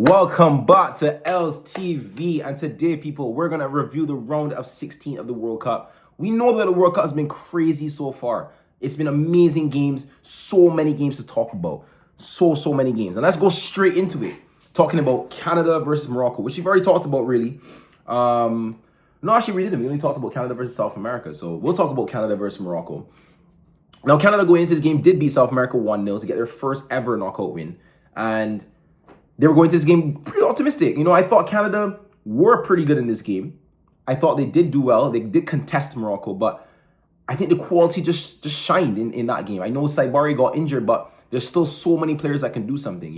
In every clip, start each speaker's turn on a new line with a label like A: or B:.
A: Welcome back to Els TV, and today, people, we're gonna review the round of 16 of the World Cup. We know that the World Cup has been crazy so far. It's been amazing games, so many games to talk about, so many games, and let's go straight into it. Talking about Canada versus Morocco, which we've already talked about, really. No, actually, we didn't. We only talked about Canada versus South America, so we'll talk about Canada versus Morocco. Now, Canada going into this game did beat South America 1-0 to get their first ever knockout win, and they were going to this game pretty optimistic. I thought Canada were pretty good in this game. I thought they did do well. They did contest Morocco, but I think the quality just shined in that game. I know Saibari got injured, but there's still so many players that can do something,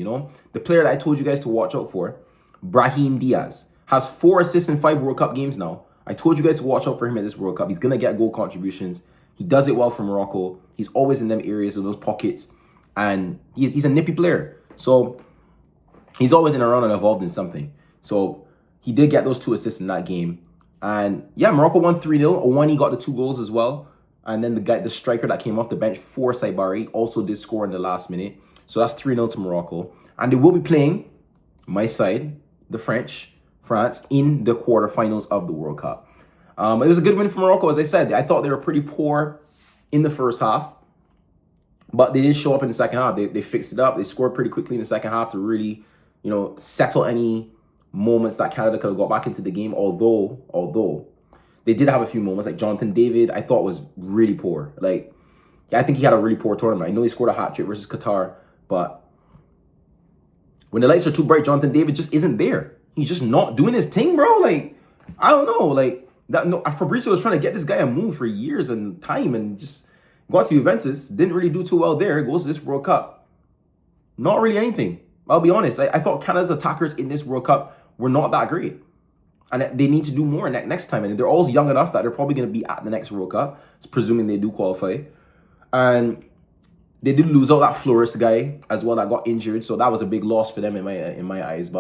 A: The player that I told you guys to watch out for, Brahim Diaz, has 4 assists in 5 World Cup games now. I told you guys to watch out for him at this World Cup. He's going to get goal contributions. He does it well for Morocco. He's always in them areas, in those pockets, and he's a nippy player. So he's always in a run and involved in something. So he did get those 2 assists in that game. And yeah, Morocco won 3-0. Owani got the 2 goals as well. And then the striker that came off the bench for Saibari also did score in the last minute. So that's 3-0 to Morocco. And they will be playing my side, the France, in the quarterfinals of the World Cup. It was a good win for Morocco, as I said. I thought they were pretty poor in the first half, but they did show up in the second half. They fixed it up. They scored pretty quickly in the second half to really, settle any moments that Canada could have got back into the game. Although they did have a few moments, like Jonathan David, I thought was really poor. I think he had a really poor tournament. I know he scored a hat trick versus Qatar, but when the lights are too bright, Jonathan David just isn't there. He's just not doing his thing, bro. I don't know. Fabrizio was trying to get this guy a move for years and time, and just got to Juventus. Didn't really do too well there. Goes to this World Cup. Not really anything. I'll be honest. I thought Canada's attackers in this World Cup were not that great. And they need to do more next time. And they're all young enough that they're probably going to be at the next World Cup, presuming they do qualify. And they did lose out that Flores guy as well that got injured. So that was a big loss for them in my eyes.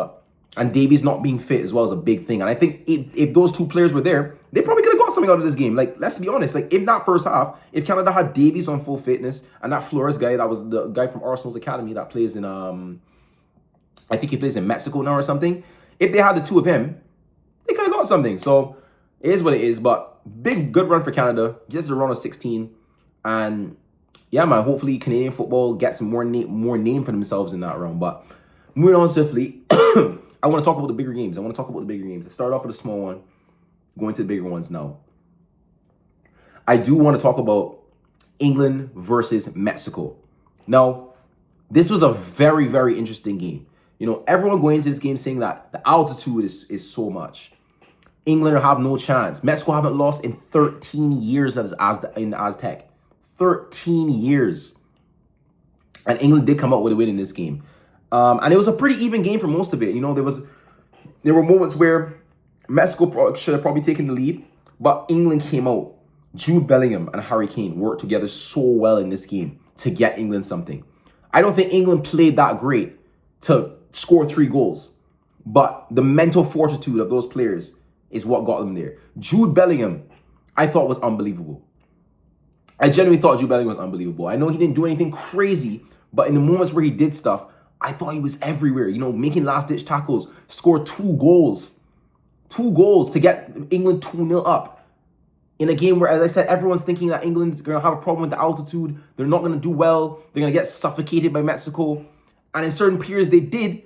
A: And Davies not being fit as well is a big thing. And I think if those 2 players were there, they probably could have got something out of this game. Let's be honest. In that first half, if Canada had Davies on full fitness and that Flores guy, that was the guy from Arsenal's academy that plays in, I think he plays in Mexico now or something. If they had the 2 of him, they could have got something. So it is what it is. But good run for Canada. Gets the round of 16. And yeah, man, hopefully Canadian football gets more name for themselves in that round. But moving on swiftly, I want to talk about the bigger games. Let's start off with a small one, going to the bigger ones now. I do want to talk about England versus Mexico. Now, this was a very, very interesting game. Everyone going into this game saying that the altitude is so much. England have no chance. Mexico haven't lost in 13 years in Aztec. 13 years. And England did come out with a win in this game. And it was a pretty even game for most of it. There were moments where Mexico should have probably taken the lead, but England came out. Jude Bellingham and Harry Kane worked together so well in this game to get England something. I don't think England played that great to score 3 goals, but the mental fortitude of those players is what got them there. Jude Bellingham, I thought was unbelievable. I genuinely thought Jude Bellingham was unbelievable. I know he didn't do anything crazy, but in the moments where he did stuff, I thought he was everywhere, making last-ditch tackles, scored 2 goals. 2 goals to get England 2-0 up. In a game where, as I said, everyone's thinking that England's going to have a problem with the altitude. They're not going to do well. They're going to get suffocated by Mexico. And in certain periods, they did,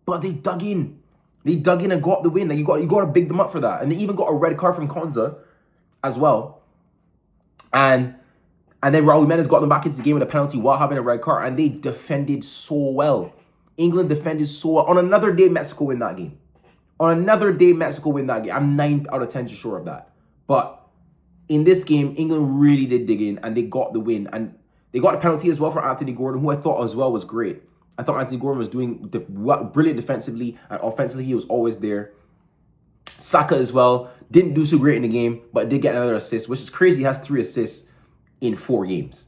A: but they dug in. They dug in and got the win. You got to big them up for that. And they even got a red card from Konza as well. And then Raul Jimenez got them back into the game with a penalty while having a red card. And they defended so well. England defended so well. On another day, Mexico win that game. I'm 9 out of 10 sure of that. But in this game, England really did dig in and they got the win. And they got a penalty as well for Anthony Gordon, who I thought as well was great. I thought Anthony Gordon was doing brilliant defensively, and offensively he was always there. Saka as well didn't do so great in the game, but did get another assist, which is crazy. He has 3 assists in 4 games.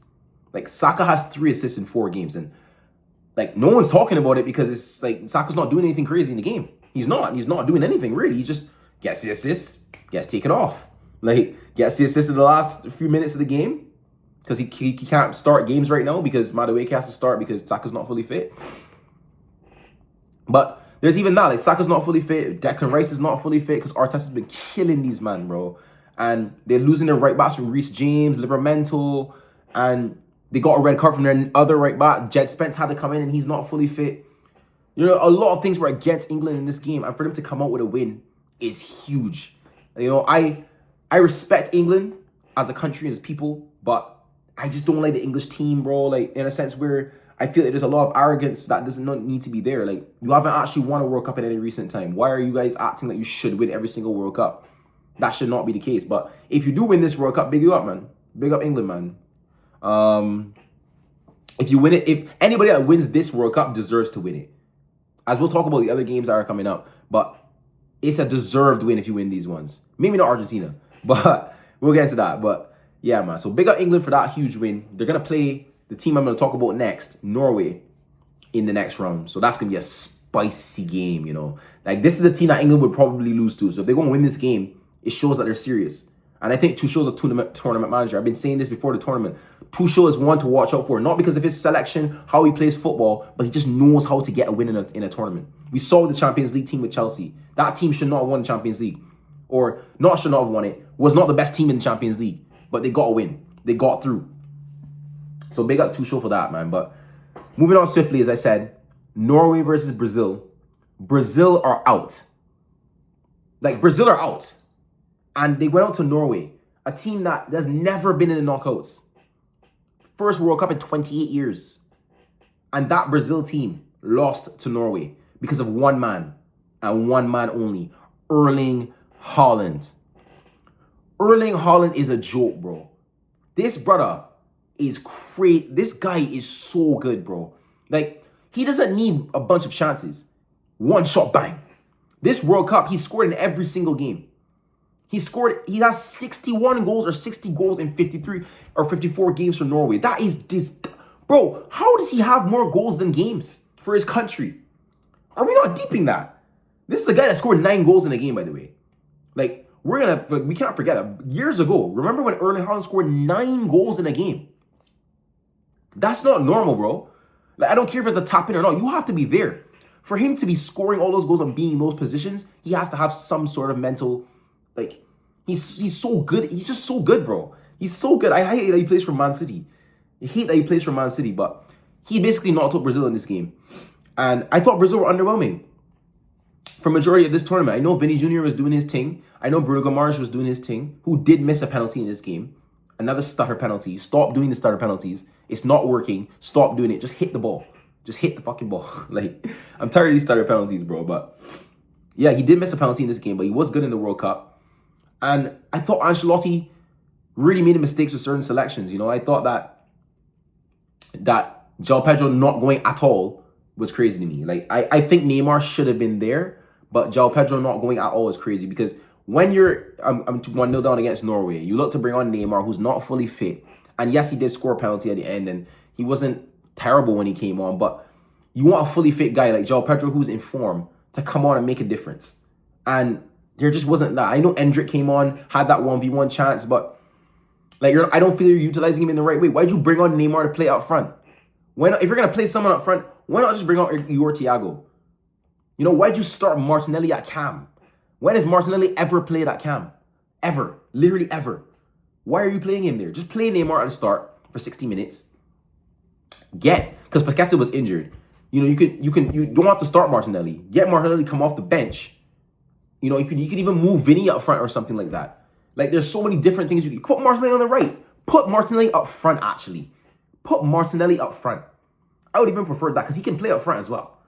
A: Saka has 3 assists in 4 games, and no one's talking about it because it's Saka's not doing anything crazy in the game. He's not doing anything really. He just gets the assist, gets taken off. Gets the assist in the last few minutes of the game. Because he can't start games right now because Madueke has to start because Saka's not fully fit. But There's even that. Like, Saka's not fully fit. Declan Rice is not fully fit because Arteta's been killing these man, bro. And they're losing their right backs from Reece James, Livramento, and they got a red card from their other right back. Jed Spence had to come in and he's not fully fit. You know, a lot of things were against England in this game, and for them to come out with a win is huge. You know, I respect England as a country, as people, but I just don't like the English team, bro. Like, in a sense where I feel like there's a lot of arrogance that does not need to be there. Like, you haven't actually won a World Cup in any recent time. Why are you guys acting like you should win every single World Cup? That should not be the case. But if you do win this World Cup, big you up, man. Big up England, man. If you win it, if anybody that wins this World Cup deserves to win it. As we'll talk about the other games that are coming up, but it's a deserved win if you win these ones. Maybe not Argentina, but we'll get into that. But yeah, man. So big up England for that huge win. They're going to play the team I'm going to talk about next, Norway, in the next round. So that's going to be a spicy game, you know. Like, this is a team that England would probably lose to. So if they're going to win this game, it shows that they're serious. And I think Tuchel's a tournament manager. I've been saying this before the tournament. Tuchel is one to watch out for, not because of his selection, how he plays football, but he just knows how to get a win in a tournament. We saw the Champions League team with Chelsea. That team should not have won the Champions League. Or not should not have won it. Was not the best team in the Champions League. But they got a win. They got through. So big up Tuchel for that, man. But moving on swiftly, as I said, Norway versus Brazil. Brazil are out. Like, Brazil are out. And they went out to Norway, a team that has never been in the knockouts. First World Cup in 28 years. And that Brazil team lost to Norway because of one man and one man only, Erling Haaland. Erling Haaland is a joke, bro. This brother is crazy. This guy is so good, bro. Like, he doesn't need a bunch of chances. One shot, bang. This World Cup, he scored in every single game. He has 61 goals or 60 goals in 53 or 54 games for Norway. That is bro, how does he have more goals than games for his country? Are we not deeping that? This is a guy that scored 9 goals in a game, by the way. Like, we can't forget that. Years ago, remember when Erling Haaland scored 9 goals in a game? That's not normal, bro. Like, I don't care if it's a tap in or not. You have to be there. For him to be scoring all those goals and being in those positions, he has to have some sort of mental... Like, he's so good. He's just so good, bro. He's so good. I hate that he plays for Man City. I hate that he plays for Man City, but he basically knocked out Brazil in this game. And I thought Brazil were underwhelming for majority of this tournament. I know Vinny Jr. was doing his thing. I know Bruno Guimaraes was doing his thing, who did miss a penalty in this game. Another stutter penalty. Stop doing the stutter penalties. It's not working. Stop doing it. Just hit the ball. Just hit the fucking ball. Like, I'm tired of these stutter penalties, bro. But yeah, he did miss a penalty in this game, but he was good in the World Cup. And I thought Ancelotti really made mistakes with certain selections. You know, I thought that João Pedro not going at all was crazy to me. Like, I think Neymar should have been there, but João Pedro not going at all is crazy because when you're 1-0 down against Norway, you look to bring on Neymar, who's not fully fit. And yes, he did score a penalty at the end, and he wasn't terrible when he came on, but you want a fully fit guy like João Pedro, who's in form, to come on and make a difference. And there just wasn't that. I know Endrick came on, had that 1v1 chance, but like, I don't feel you're utilizing him in the right way. Why'd you bring on Neymar to play up front? Why not, if you're going to play someone up front, why not just bring out Igor Thiago? You know, why'd you start Martinelli at cam? When has Martinelli ever played at cam? Ever. Literally ever. Why are you playing him there? Just play Neymar at the start for 60 minutes. Because Paqueta was injured. You know, you don't have to start Martinelli. Get Martinelli, come off the bench. You know, you can even move Vinny up front or something like that. Like, there's so many different things you can put Martinelli on the right. Put Martinelli up front, actually. Put Martinelli up front. I would even prefer that because he can play up front as well.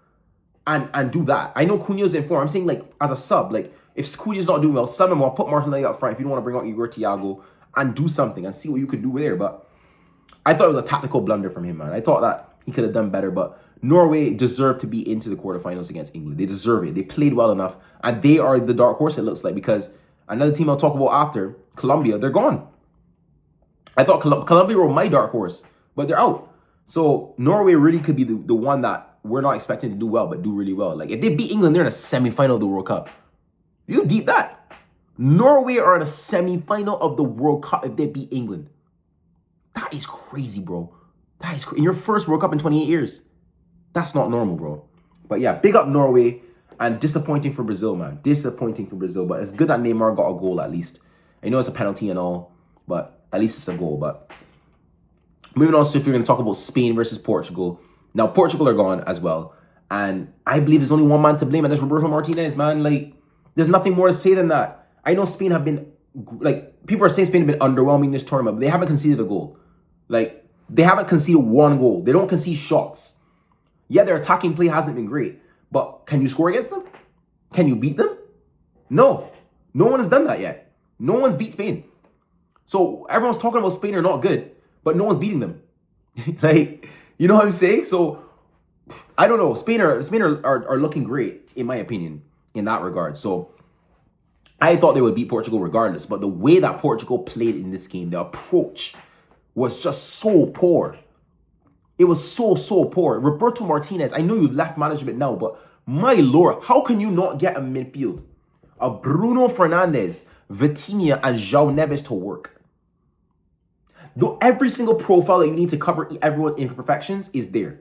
A: And do that. I know Cunha's in form. I'm saying, like, as a sub, like, if Cunha's not doing well, sub him or put Martinelli up front if you don't want to bring out Igor Thiago and do something and see what you could do there. But I thought it was a tactical blunder from him, man. I thought that he could have done better, but Norway deserved to be into the quarterfinals against England. They deserve it. They played well enough, and they are the dark horse, it looks like, because another team I'll talk about after, Colombia, they're gone. I thought Colombia were my dark horse, but they're out. So Norway really could be the one that we're not expecting to do well, but do really well. Like, if they beat England, they're in a semi-final of the World Cup. You deep that. Norway are in a semi-final of the World Cup if they beat England. That is crazy, bro. That is crazy. In your first World Cup in 28 years. That's not normal, bro. But yeah, big up Norway. And disappointing for Brazil, man. Disappointing for Brazil. But it's good that Neymar got a goal at least. I know it's a penalty and all, but at least it's a goal. But moving on, so if you're going to talk about Spain versus Portugal. Now, Portugal are gone as well. And I believe there's only one man to blame, and that's Roberto Martinez, man. Like, there's nothing more to say than that. I know Spain have been, like, people are saying Spain have been underwhelming this tournament, but they haven't conceded a goal. Like, they haven't conceded one goal. They don't concede shots. Yeah, their attacking play hasn't been great, but can you score against them? Can you beat them? No. No one has done that yet. No one's beat Spain. So everyone's talking about Spain are not good, but no one's beating them. Like, you know what I'm saying? So I don't know. Spain are looking great, in my opinion, in that regard. So I thought they would beat Portugal regardless, but the way that Portugal played in this game, the approach was just so poor. It was so poor. Roberto Martinez, I know you left management now, but my lord, how can you not get a midfield of Bruno Fernandes, Vitinha, and João Neves to work? Though every single profile that you need to cover everyone's imperfections is there.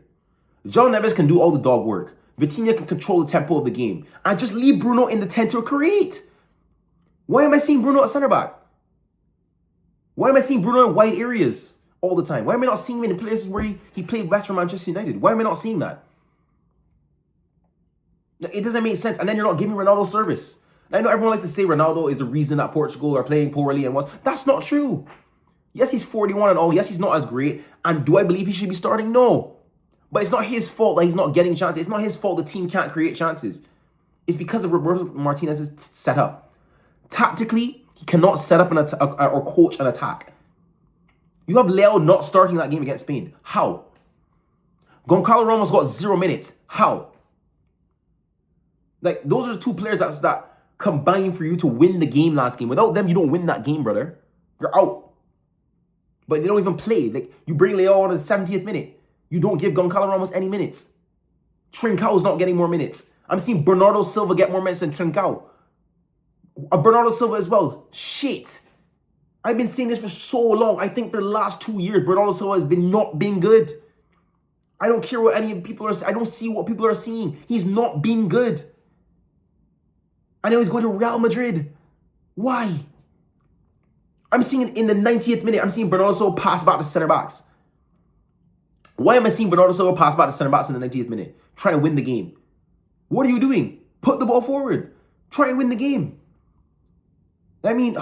A: João Neves can do all the dog work. Vitinha can control the tempo of the game. And just leave Bruno in the 10 to create. Why am I seeing Bruno at center back? Why am I seeing Bruno in wide areas all the time? Why am I not seeing him in the places where he played best for Manchester United? Why am I not seeing that? It doesn't make sense. And then you're not giving Ronaldo service. I know everyone likes to say Ronaldo is the reason that Portugal are playing poorly and what. That's not true. Yes, he's 41 and all. Yes, he's not as great. And do I believe he should be starting? No. But it's not his fault that he's not getting chances. It's not his fault the team can't create chances. It's because of Roberto Martinez's setup. Tactically, he cannot set up or coach an attack. You have Leo not starting that game against Spain. How? Goncalo Ramos got 0 minutes. How? Like, those are the two players that combined for you to win the game last game. Without them, you don't win that game, brother. You're out. But they don't even play. Like, you bring Leo on the 70th minute. You don't give Goncalo Ramos any minutes. Trincão's not getting more minutes. I'm seeing Bernardo Silva get more minutes than Trincão. Bernardo Silva as well. Shit. I've been saying this for so long. I think for the last 2 years, Bernardo Silva has been not being good. I don't care what any people are saying. I don't see what people are seeing. He's not being good. I know he's going to Real Madrid. Why? I'm seeing in the 90th minute, I'm seeing Bernardo Silva pass back to center backs. Why am I seeing Bernardo Silva pass back to center backs in the 90th minute? Trying to win the game. What are you doing? Put the ball forward. Try and win the game. I mean,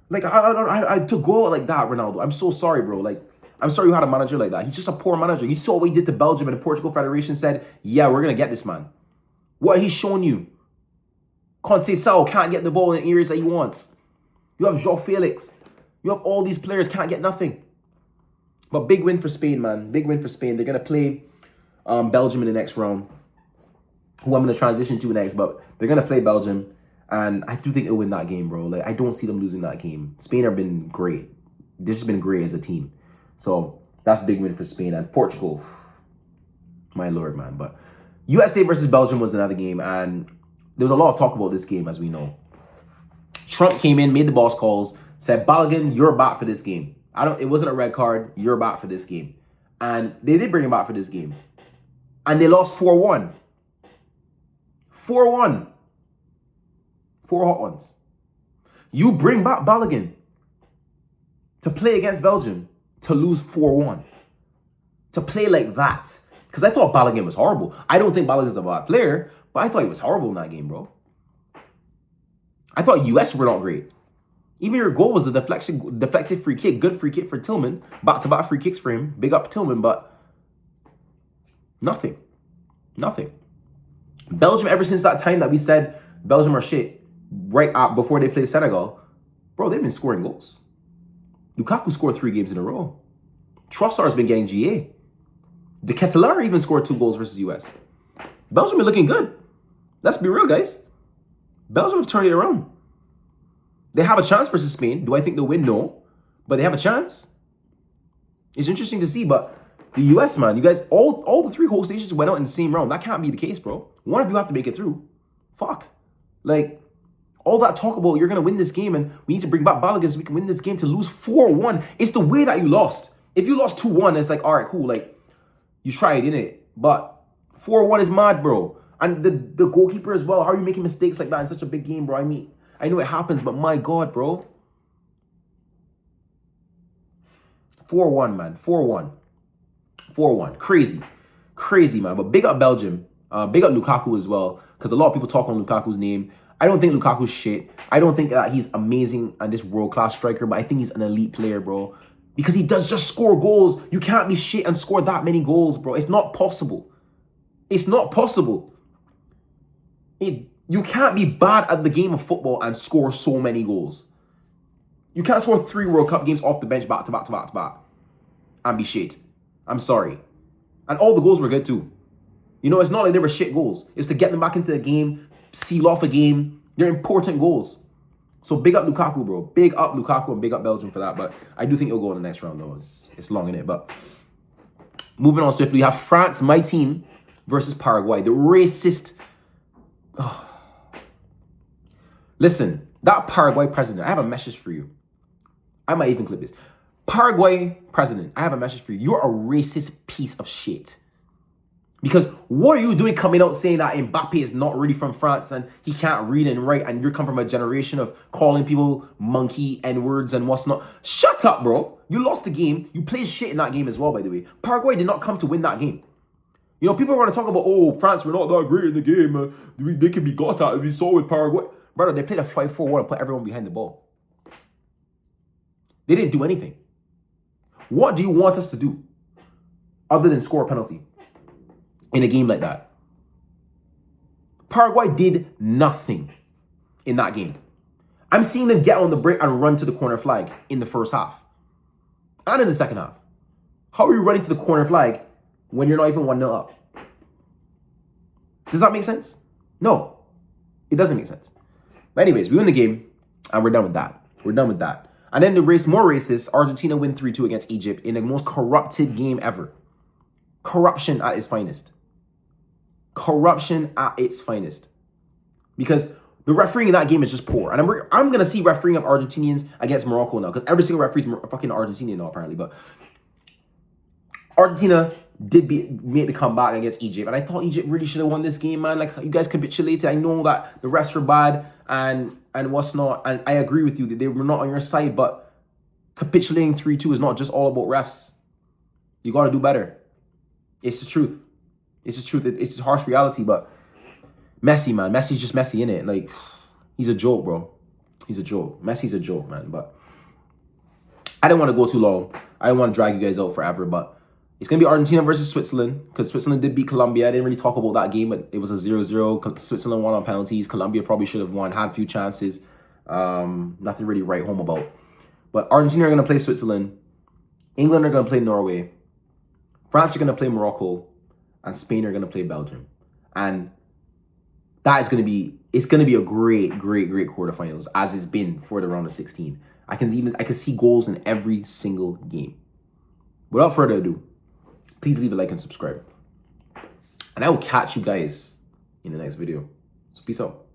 A: like, I to go out like that, Ronaldo. I'm so sorry, bro. Like, I'm sorry you had a manager like that. He's just a poor manager. He saw what he did to Belgium, and the Portugal Federation said, yeah, we're going to get this man. What he's shown you. Conceição can't get the ball in the areas that he wants. You have João Felix. You have all these players can't get nothing. But big win for Spain, man. Big win for Spain. They're going to play Belgium in the next round, who I'm going to transition to next. But they're going to play Belgium. And I do think they'll win that game, bro. Like, I don't see them losing that game. Spain have been great. They've just been great as a team. So that's a big win for Spain. And Portugal, my lord, man. But USA versus Belgium was another game. And there was a lot of talk about this game, as we know. Trump came in, made the boss calls, said, Balogun, you're back for this game. It wasn't a red card. You're back for this game. And they did bring him back for this game. And they lost 4-1. 4-1. 4 hot ones. You bring back Balogun to play against Belgium to lose 4-1. To play like that. Because I thought Balogun was horrible. I don't think Balogun's a bad player, but I thought he was horrible in that game, bro. I thought US were not great. Even your goal was a deflected free kick. Good free kick for Tillman. Back-to-back free kicks for him. Big up Tillman, but nothing. Nothing. Belgium, ever since that time that we said Belgium are shit, right up before they play Senegal, bro, they've been scoring goals. Lukaku scored 3 games in a row. Trossard's been getting GA. De Ketelaere even scored 2 goals versus US. Belgium been looking good. Let's be real, guys. Belgium have turned it around. They have a chance versus Spain. Do I think they'll win? No. But they have a chance. It's interesting to see, but the US, man, you guys, all the 3 host nations went out in the same round. That can't be the case, bro. One of you have to make it through. Fuck. Like, all that talk about you're going to win this game and we need to bring back Balogun so we can win this game, to lose 4-1. It's the way that you lost. If you lost 2-1, it's like, all right, cool. Like, you tried, innit? But 4-1 is mad, bro. And the goalkeeper as well. How are you making mistakes like that in such a big game, bro? I mean, I know it happens, but my God, bro. 4-1, man. 4-1. 4-1. Crazy, man. But big up Belgium. Big up Lukaku as well. Because a lot of people talk on Lukaku's name. I don't think Lukaku's shit. I don't think that he's amazing and this world-class striker, but I think he's an elite player, bro. Because he does just score goals. You can't be shit and score that many goals, bro. It's not possible. It's not possible. You can't be bad at the game of football and score so many goals. You can't score 3 World Cup games off the bench back to back to back to back and be shit. I'm sorry. And all the goals were good too. You know, it's not like they were shit goals. It's to get them back into the game, seal off a game. They're important goals. So big up Lukaku, bro. Big up Lukaku and big up Belgium for that. But I do think it'll go in the next round, though. It's long in it. But moving on swiftly, we have France, my team, versus Paraguay. The racist... Oh. Listen, that Paraguay president, I have a message for you. I might even clip this. Paraguay president, I have a message for you. You're a racist piece of shit. Because what are you doing coming out saying that Mbappe is not really from France and he can't read and write and you come from a generation of calling people monkey, N-words and what's not? Shut up, bro. You lost the game. You played shit in that game as well, by the way. Paraguay did not come to win that game. You know, people are going to talk about, oh, France were not that great in the game. They can be got at. We saw with Paraguay. Brother, they played a 5-4-1 and put everyone behind the ball. They didn't do anything. What do you want us to do other than score a penalty in a game like that? Paraguay did nothing in that game. I'm seeing them get on the break and run to the corner flag in the first half and in the second half. How are you running to the corner flag when you're not even 1-0 up? Does that make sense? No, it doesn't make sense. But anyways, we win the game and we're done with that. We're done with that. And then the more racist, Argentina win 3-2 against Egypt in the most corrupted game ever. Corruption at its finest. Corruption at its finest. Because the refereeing in that game is just poor. And I'm going to see refereeing of Argentinians against Morocco now. Because every single referee is fucking Argentinian now, apparently. But Argentina did make the comeback against Egypt. And I thought Egypt really should have won this game, man. Like, you guys capitulated. I know that the refs were bad and what's not. And I agree with you that they were not on your side. But capitulating 3-2 is not just all about refs. You got to do better. It's the truth. It's the truth. It's a harsh reality, but Messi, man. Messi's just Messi, innit? Like, he's a joke, bro. He's a joke. Messi's a joke, man. But I didn't want to go too long. I didn't want to drag you guys out forever, but it's going to be Argentina versus Switzerland because Switzerland did beat Colombia. I didn't really talk about that game, but it was a 0-0. Switzerland won on penalties. Colombia probably should have won, had a few chances. Nothing really write home about. But Argentina are going to play Switzerland. England are going to play Norway. France are going to play Morocco. And Spain are going to play Belgium. And that is going to be, it's going to be a great quarterfinals, as it's been for the round of 16. I can see goals in every single game. Without further ado, please leave a like and subscribe. And I will catch you guys in the next video. So peace out.